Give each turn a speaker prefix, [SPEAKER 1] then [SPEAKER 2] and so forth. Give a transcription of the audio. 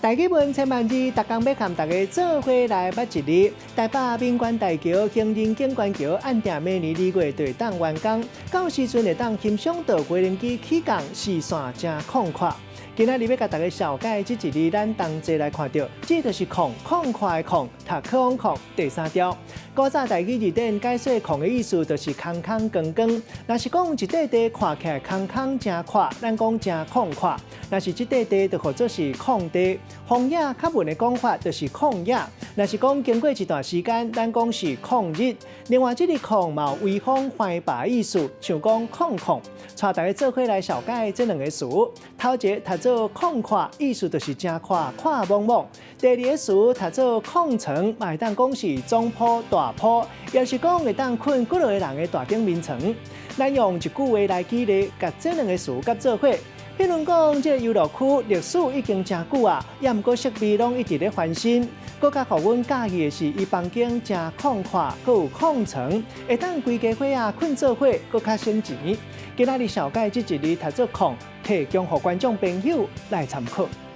[SPEAKER 1] 大基本千万字，逐工要和大家做伙来捌一日。台北闽关大桥、行人景观桥按定明年2月就会当完工，到时阵会当欣赏到无人机起降视线真空阔。今仔日要甲大家小解这一日，咱同齐来看到，这就是空快的空，读科空空第3条。古早台语字典解说空的意思，就是空空光光。若是讲一块地看起来空空真阔，咱讲真空阔；若是这块地就号做是空地。荒野较文的讲法就是空野。若是讲经过一段时间，咱讲是空日。另外，这个空嘛有微风怀白意思，像讲空空。带大家做伙来小解这两个词。头一个读做空阔，意思就是真阔，阔茫茫。第二个词读做空床，嘛会当讲是中铺大铺，也是讲会当困几落个人的大顶面床。咱用一句话来举例，甲这两个词甲做伙。譬如讲，这个游乐区历史已经真久啊，也毋过设备拢一直咧翻新。搁较互阮介意的是，伊房间真空阔，搁有空床，会当规家伙啊困做伙，搁较省钱。今仔日小解这一日读做空，提供互观众朋友来参考。